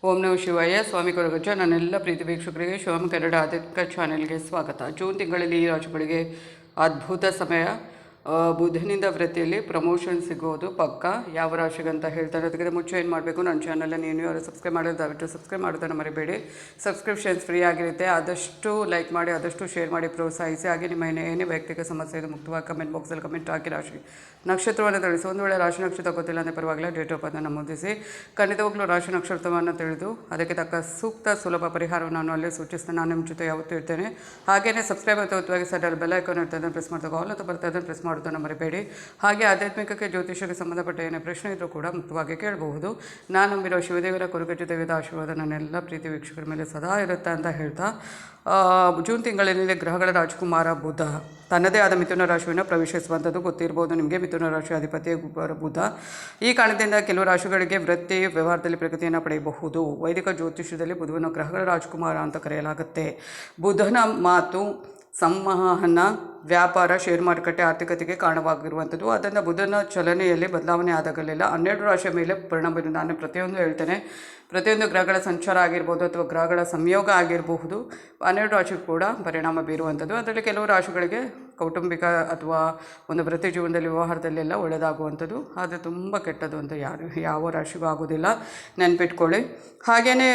ಓಂ ನಮಃ ಶಿವಾಯ. ಸ್ವಾಮಿ ಕೊರಗಜ್ಜ. ನನ್ನೆಲ್ಲ ಪ್ರೀತಿ ವೀಕ್ಷಕರಿಗೆ ಶಿವಮ್ ಕನ್ನಡ ಆಧ್ಯಾತ್ಮಿಕ ಚಾನೆಲ್ಗೆ ಸ್ವಾಗತ. ಜೂನ್ ತಿಂಗಳಲ್ಲಿ ಈ ರಾಶಿಗಳಿಗೆ ಅದ್ಭುತ ಸಮಯ. ಬುಧನಿಂದ ವೃತ್ತಿಯಲ್ಲಿ ಪ್ರಮೋಷನ್ ಸಿಗೋದು ಪಕ್ಕ. ಯಾವ ರಾಶಿಗಂತ ಹೇಳ್ತಾರೆ. ಅದಕ್ಕೆ ಮುಂಚೆ ಏನು ಮಾಡಬೇಕು, ನನ್ನ ಚಾನಲ್ನ ನೀವು ಯಾರು ಸಬ್ಸ್ಕ್ರೈಬ್ ಮಾಡೋದು ದಯವಿಟ್ಟು ಸಬ್ಸ್ಕ್ರೈಬ್ ಮಾಡೋದನ್ನು ಮರಿಬೇಡಿ. ಸಬ್ಸ್ಕ್ರಿಪ್ಷನ್ಸ್ ಫ್ರೀ ಆಗಿರುತ್ತೆ. ಆದಷ್ಟು ಲೈಕ್ ಮಾಡಿ, ಆದಷ್ಟು ಶೇರ್ ಮಾಡಿ, ಪ್ರೋತ್ಸಾಹಿಸಿ. ಹಾಗೆ ನಿಮ್ಮ ಏನೇ ವೈಯಕ್ತಿಕ ಸಮಸ್ಯೆ ಇದೆ ಮುಕ್ತವಾಗಿ ಕಮೆಂಟ್ ಬಾಕ್ಸಲ್ಲಿ ಕಮೆಂಟ್ ಹಾಕಿ ರಾಶಿ ನಕ್ಷತ್ರವನ್ನು ತಿಳಿಸಿ. ಒಂದು ವೇಳೆ ರಾಶಿ ನಕ್ಷತ್ರ ಗೊತ್ತಿಲ್ಲ ಅಂದರೆ ಪರವಾಗಿಲ್ಲ, ಡೇಟ್ ಆಫ್ ಬರ್ತ್ ನಮೂದಿಸಿ. ಖಂಡಿತವಾಗ್ಲೂ ರಾಶಿ ನಕ್ಷತ್ರವನ್ನು ತಿಳಿದು ಅದಕ್ಕೆ ತಕ್ಕ ಸೂಕ್ತ ಸುಲಭ ಪರಿಹಾರವನ್ನು ನಾನು ಅಲ್ಲೇ ಸೂಚಿಸ್ತೇನೆ. ನಾನು ನಿಮ್ಮ ಜೊತೆ ಯಾವತ್ತೂ ಇರ್ತೇನೆ. ಹಾಗೆಯೇ ಸಬ್ಸ್ಕ್ರೈಬ್ ಅಥವಾ ಸೈಡಲ್ಲಿ ಬೆಲ್ ಐಕಾನ್ ಇರ್ತದೆ, ಪ್ರೆಸ್ ಮಾಡ್ತಾ ಆಲ್ ಅಂತ ಬರ್ತದೆ, ಪ್ರೆಸ್ ಮಾಡೋದನ್ನು ಮರಿಬೇಡಿ. ಹಾಗೆ ಆಧ್ಯಾತ್ಮಿಕಕ್ಕೆ ಜ್ಯೋತಿಷಕ್ಕೆ ಸಂಬಂಧಪಟ್ಟ ಏನೇ ಪ್ರಶ್ನೆ ಇದ್ದರೂ ಕೂಡ ಮುಕ್ತವಾಗಿ ಕೇಳಬಹುದು. ನಾನು ನಂಬಿರೋ ಶಿವದೇವರ ಕೊರಗಜ್ಜ ದೇವದ ಆಶೀರ್ವಾದ ನನ್ನೆಲ್ಲ ಪ್ರೀತಿ ವೀಕ್ಷಕರ ಮೇಲೆ ಸದಾ ಇರುತ್ತೆ ಅಂತ ಹೇಳ್ತಾ, ಜೂನ್ ತಿಂಗಳಿನಲ್ಲಿ ಗ್ರಹಗಳ ರಾಜಕುಮಾರ ಬುಧ ತನ್ನದೇ ಆದ ಮಿಥುನ ರಾಶಿಯನ್ನು ಪ್ರವೇಶಿಸುವಂಥದ್ದು ಗೊತ್ತಿರ್ಬೋದು ನಿಮಗೆ. ಮಿಥುನ ರಾಶಿ ಅಧಿಪತಿ ಬುಧ. ಈ ಕಾರಣದಿಂದ ಕೆಲವು ರಾಶಿಗಳಿಗೆ ವೃತ್ತಿ ವ್ಯವಹಾರದಲ್ಲಿ ಪ್ರಗತಿಯನ್ನು ಪಡೆಯಬಹುದು. ವೈದಿಕ ಜ್ಯೋತಿಷ್ಯದಲ್ಲಿ ಬುಧವನ್ನು ಗ್ರಹಗಳ ರಾಜಕುಮಾರ ಅಂತ ಕರೆಯಲಾಗುತ್ತೆ. ಬುಧನ ಮಾತು ಸಂವಹನ, ವ್ಯಾಪಾರ, ಶೇರ್ ಮಾರುಕಟ್ಟೆ, ಆರ್ಥಿಕತೆಗೆ ಕಾರಣವಾಗಿರುವಂಥದ್ದು. ಅದನ್ನು ಬುಧನ ಚಲನೆಯಲ್ಲಿ ಬದಲಾವಣೆ ಆದಾಗಲೆಲ್ಲ 12 ರಾಶಿಯ ಮೇಲೆ ಪರಿಣಾಮ ಬೀರು. ನಾನು ಪ್ರತಿಯೊಂದು ಹೇಳ್ತೇನೆ, ಪ್ರತಿಯೊಂದು ಗ್ರಹಗಳ ಸಂಚಾರ ಆಗಿರ್ಬೋದು ಅಥವಾ ಗ್ರಹಗಳ ಸಂಯೋಗ ಆಗಿರಬಹುದು, 12 ರಾಶಿಗೂ ಕೂಡ ಪರಿಣಾಮ ಬೀರುವಂಥದ್ದು. ಅದರಲ್ಲಿ ಕೆಲವು ರಾಶಿಗಳಿಗೆ ಕೌಟುಂಬಿಕ ಅಥವಾ ಒಂದು ವೃತ್ತಿ ಜೀವನದಲ್ಲಿ ವ್ಯವಹಾರದಲ್ಲೆಲ್ಲ ಒಳ್ಳೆಯದಾಗುವಂಥದ್ದು. ಆದರೆ ತುಂಬ ಕೆಟ್ಟದ್ದು ಅಂತ ಯಾವ ರಾಶಿಗೂ ಆಗೋದಿಲ್ಲ, ನೆನ್ಪಿಟ್ಕೊಳ್ಳಿ. ಹಾಗೆಯೇ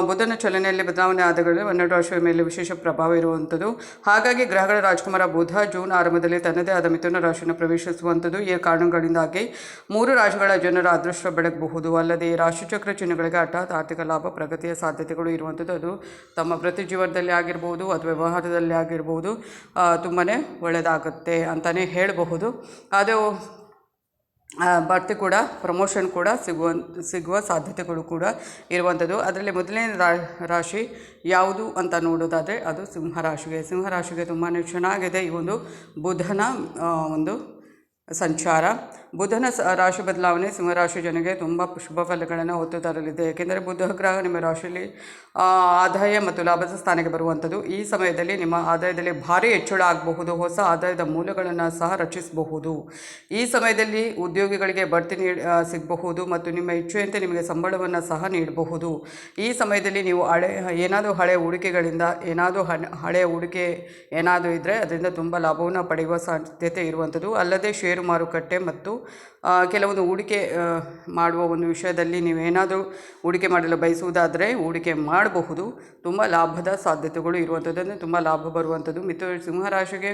ಬುಧನ ಚಲನೆಯಲ್ಲಿ ಬದಲಾವಣೆ ಆದಾಗಲೇ 12 ರಾಶಿಯ ಮೇಲೆ ವಿಶೇಷ ಪ್ರಭಾವ ಇರುವಂಥದ್ದು. ಹಾಗಾಗಿ ಗ್ರಹಗಳ ರಾಜಕುಮಾರ ಬುಧ ಜೂನ್ ಆರಂಭದಲ್ಲಿ ತನ್ನದೇ ಆದ ಮಿಥುನ ರಾಶಿಯನ್ನು ಪ್ರವೇಶಿಸುವಂಥದ್ದು. ಈ ಕಾರಣಗಳಿಂದಾಗಿ 3 ರಾಶಿಗಳ ಜನರ ಅದೃಷ್ಟ ಬೆಳಗಬಹುದು. ಅಲ್ಲದೆ ಈ ರಾಶಿಚಕ್ರ ಚಿಹ್ನೆಗಳಿಗೆ ಹಠಾತ್ ಆರ್ಥಿಕ ಲಾಭ, ಪ್ರಗತಿಯ ಸಾಧ್ಯತೆಗಳು ಇರುವಂಥದ್ದು. ಅದು ತಮ್ಮ ವೃತ್ತಿ ಜೀವನದಲ್ಲಿ ಆಗಿರ್ಬೋದು ಅಥವಾ ವ್ಯವಹಾರದಲ್ಲಿ ಆಗಿರ್ಬೋದು, ತುಂಬಾ ಒಳ್ಳೆಯದಾಗುತ್ತೆ ಅಂತಲೇ ಹೇಳಬಹುದು. ಅದು ಬಡ್ತಿ ಕೂಡ, ಪ್ರಮೋಷನ್ ಕೂಡ ಸಿಗುವ ಸಾಧ್ಯತೆಗಳು ಕೂಡ ಇರುವಂಥದ್ದು. ಅದರಲ್ಲಿ ಮೊದಲನೇ ರಾಶಿ ಯಾವುದು ಅಂತ ನೋಡೋದಾದರೆ ಅದು ಸಿಂಹರಾಶಿಗೆ. ಸಿಂಹರಾಶಿಗೆ ತುಂಬಾ ಚೆನ್ನಾಗಿದೆ ಈ ಒಂದು ಬುಧನ ಒಂದು ಸಂಚಾರ. ಬುಧನ ರಾಶಿ ಬದಲಾವಣೆ ಸಿಂಹರಾಶಿ ಜನಗೆ ತುಂಬ ಶುಭ ಫಲಗಳನ್ನು ಹೊತ್ತು ತರಲಿದೆ. ಏಕೆಂದರೆ ಬುಧ ಗ್ರಹ ನಿಮ್ಮ ರಾಶಿಯಲ್ಲಿ ಆದಾಯ ಮತ್ತು ಲಾಭದ ಸ್ಥಾನಕ್ಕೆ ಬರುವಂಥದ್ದು. ಈ ಸಮಯದಲ್ಲಿ ನಿಮ್ಮ ಆದಾಯದಲ್ಲಿ ಭಾರಿ ಹೆಚ್ಚಳ ಆಗಬಹುದು. ಹೊಸ ಆದಾಯದ ಮೂಲಗಳನ್ನು ಸಹ ರಚಿಸಬಹುದು. ಈ ಸಮಯದಲ್ಲಿ ಉದ್ಯೋಗಿಗಳಿಗೆ ಬಡ್ತಿ ಸಿಗಬಹುದು ಮತ್ತು ನಿಮ್ಮ ಇಚ್ಛೆಯಂತೆ ನಿಮಗೆ ಸಂಬಳವನ್ನು ಸಹ ನೀಡಬಹುದು. ಈ ಸಮಯದಲ್ಲಿ ನೀವು ಏನಾದರೂ ಹಳೆಯ ಹೂಡಿಕೆಗಳಿಂದ ಹಳೆಯ ಹೂಡಿಕೆ ಏನಾದರೂ ಇದ್ದರೆ ಅದರಿಂದ ತುಂಬ ಲಾಭವನ್ನು ಪಡೆಯುವ ಸಾಧ್ಯತೆ ಇರುವಂಥದ್ದು. ಅಲ್ಲದೆ ಷೇರು ಮಾರುಕಟ್ಟೆ ಮತ್ತು ಕೆಲವೊಂದು ಹೂಡಿಕೆ ಮಾಡುವ ಒಂದು ವಿಷಯದಲ್ಲಿ ನೀವೇನಾದರೂ ಹೂಡಿಕೆ ಮಾಡಲು ಬಯಸುವುದಾದರೆ ಹೂಡಿಕೆ ಮಾಡಬಹುದು. ತುಂಬ ಲಾಭದ ಸಾಧ್ಯತೆಗಳು ಇರುವಂಥದ್ದು, ತುಂಬ ಲಾಭ ಬರುವಂಥದ್ದು. ಸಿಂಹರಾಶಿಗೆ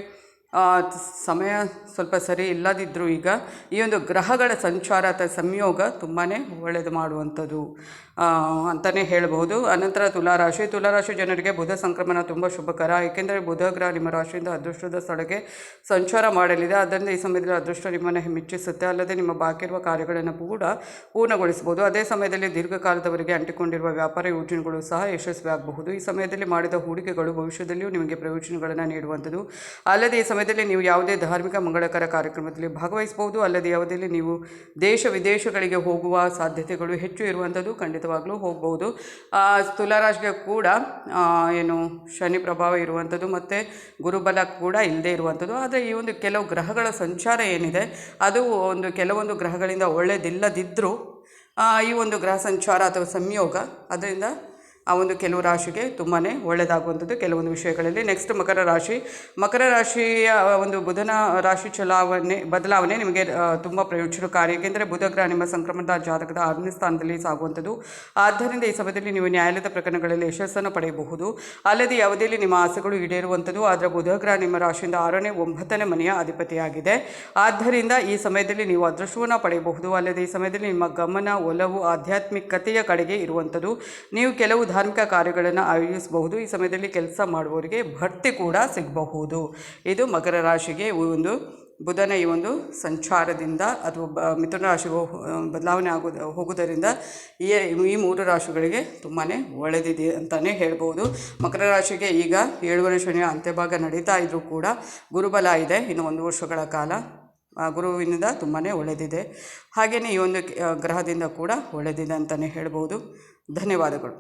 ಸಮಯ ಸ್ವಲ್ಪ ಸರಿ ಇಲ್ಲದಿದ್ದರೂ ಈಗ ಈ ಒಂದು ಗ್ರಹಗಳ ಸಂಚಾರ ಅಥವಾ ಸಂಯೋಗ ತುಂಬಾ ಒಳ್ಳೆಯದು ಮಾಡುವಂಥದ್ದು ಅಂತಲೇ ಹೇಳಬಹುದು. ಅನಂತರ ತುಲಾರಾಶಿ ಜನರಿಗೆ ಬುಧ ಸಂಕ್ರಮಣ ತುಂಬ ಶುಭಕರ. ಏಕೆಂದರೆ ಬುಧ ಗ್ರಹ ನಿಮ್ಮ ರಾಶಿಯಿಂದ ಅದೃಷ್ಟದ ಸ್ಥಳಕ್ಕೆ ಸಂಚಾರ ಮಾಡಲಿದೆ. ಆದ್ದರಿಂದ ಈ ಸಮಯದಲ್ಲಿ ಅದೃಷ್ಟ ನಿಮ್ಮನ್ನು ಮೆಚ್ಚಿಸುತ್ತೆ. ಅಲ್ಲದೆ ನಿಮ್ಮ ಬಾಕಿ ಇರುವ ಕಾರ್ಯಗಳನ್ನು ಕೂಡ ಪೂರ್ಣಗೊಳಿಸಬಹುದು. ಅದೇ ಸಮಯದಲ್ಲಿ ದೀರ್ಘಕಾಲದವರೆಗೆ ಅಂಟಿಕೊಂಡಿರುವ ವ್ಯಾಪಾರ ಯೋಜನೆಗಳು ಸಹ ಯಶಸ್ವಿಯಾಗಬಹುದು. ಈ ಸಮಯದಲ್ಲಿ ಮಾಡಿದ ಹೂಡಿಕೆಗಳು ಭವಿಷ್ಯದಲ್ಲಿಯೂ ನಿಮಗೆ ಪ್ರಯೋಜನಗಳನ್ನು ನೀಡುವಂಥದ್ದು. ಅಲ್ಲದೆ ಈ ಸಮಯದಲ್ಲಿ ನೀವು ಯಾವುದೇ ಧಾರ್ಮಿಕ ಮಂಗಳಕರ ಕಾರ್ಯಕ್ರಮದಲ್ಲಿ ಭಾಗವಹಿಸಬಹುದು. ಅಲ್ಲದೆ ಯಾವುದೇ ನೀವು ದೇಶ ವಿದೇಶಗಳಿಗೆ ಹೋಗುವ ಸಾಧ್ಯತೆಗಳು ಹೆಚ್ಚು ಇರುವಂಥದ್ದು. ಖಂಡಿತವಾಗ್ಲೂ ಹೋಗ್ಬೋದು. ತುಲಾರಾಶಿಗೆ ಕೂಡ ಶನಿ ಪ್ರಭಾವ ಇರುವಂಥದ್ದು ಮತ್ತು ಗುರುಬಲ ಕೂಡ ಇಲ್ಲದೆ ಇರುವಂಥದ್ದು. ಆದರೆ ಈ ಒಂದು ಕೆಲವು ಗ್ರಹಗಳ ಸಂಚಾರ ಏನಿದೆ ಅದು ಕೆಲವೊಂದು ಗ್ರಹಗಳಿಂದ ಒಳ್ಳೆಯದಿಲ್ಲದಿದ್ದರೂ ಈ ಒಂದು ಗ್ರಹ ಸಂಚಾರ ಅಥವಾ ಸಂಯೋಗ ಅದರಿಂದ ಆ ಒಂದು ಕೆಲವು ರಾಶಿಗೆ ತುಂಬಾ ಒಳ್ಳೆಯದಾಗುವಂಥದ್ದು ಕೆಲವೊಂದು ವಿಷಯಗಳಲ್ಲಿ. ನೆಕ್ಸ್ಟ್ ಮಕರ ರಾಶಿಯ ಒಂದು ಬುಧನ ರಾಶಿ ಬದಲಾವಣೆ ನಿಮಗೆ ತುಂಬ ಪ್ರಯೋಜನಕಾರಿ. ಏಕೆಂದರೆ ಬುಧ ಗ್ರಹ ನಿಮ್ಮ ಸಂಕ್ರಮಣದ ಜಾತಕದ 6ನೇ ಸ್ಥಾನದಲ್ಲಿ ಸಾಗುವಂಥದ್ದು. ಆದ್ದರಿಂದ ಈ ಸಮಯದಲ್ಲಿ ನೀವು ನ್ಯಾಯಾಲಯದ ಪ್ರಕರಣಗಳಲ್ಲಿ ಯಶಸ್ಸನ್ನು ಪಡೆಯಬಹುದು. ಅಲ್ಲದೆ ಯಾವುದೇ ನಿಮ್ಮ ಆಸೆಗಳು ಈಡೇರುವಂಥದ್ದು. ಆದರೆ ಬುಧ ಗ್ರಹ ನಿಮ್ಮ ರಾಶಿಯಿಂದ 6ನೇ 9ನೇ ಮನೆಯ ಅಧಿಪತಿಯಾಗಿದೆ. ಆದ್ದರಿಂದ ಈ ಸಮಯದಲ್ಲಿ ನೀವು ಅದೃಷ್ಟವನ್ನು ಪಡೆಯಬಹುದು. ಅಲ್ಲದೆ ಈ ಸಮಯದಲ್ಲಿ ನಿಮ್ಮ ಗಮನ, ಒಲವು ಆಧ್ಯಾತ್ಮಿಕತೆಯ ಕಡೆಗೆ ಇರುವಂಥದ್ದು. ನೀವು ಕೆಲವು ಧಾರ್ಮಿಕ ಕಾರ್ಯಗಳನ್ನು ಆಯೋಜಿಸಬಹುದು. ಈ ಸಮಯದಲ್ಲಿ ಕೆಲಸ ಮಾಡುವವರಿಗೆ ಬಡ್ತಿ ಕೂಡ ಸಿಗಬಹುದು. ಇದು ಮಕರ ರಾಶಿಗೆ ಒಂದು ಬುಧನ ಈ ಒಂದು ಸಂಚಾರದಿಂದ ಅಥವಾ ಮಿಥುನ ರಾಶಿಗೆ ಬದಲಾವಣೆ ಹೋಗುವುದರಿಂದ ಈ 3 ರಾಶಿಗಳಿಗೆ ತುಂಬಾ ಒಳ್ಳೆಯದಿದೆ ಅಂತಲೇ ಹೇಳ್ಬೋದು. ಮಕರ ರಾಶಿಗೆ ಈಗ 7ನೇ ಶನಿಯ ಅಂತ್ಯಭಾಗ ನಡೀತಾ ಇದ್ದರೂ ಕೂಡ ಗುರುಬಲ ಇದೆ. ಇನ್ನು 1 ವರ್ಷಗಳ ಕಾಲ ಗುರುವಿನಿಂದ ತುಂಬಾ ಒಳ್ಳೆಯದಿದೆ. ಹಾಗೆಯೇ ಈ ಒಂದು ಗ್ರಹದಿಂದ ಕೂಡ ಒಳ್ಳೆಯದಿದೆ ಅಂತಲೇ ಹೇಳ್ಬೋದು. ಧನ್ಯವಾದಗಳು.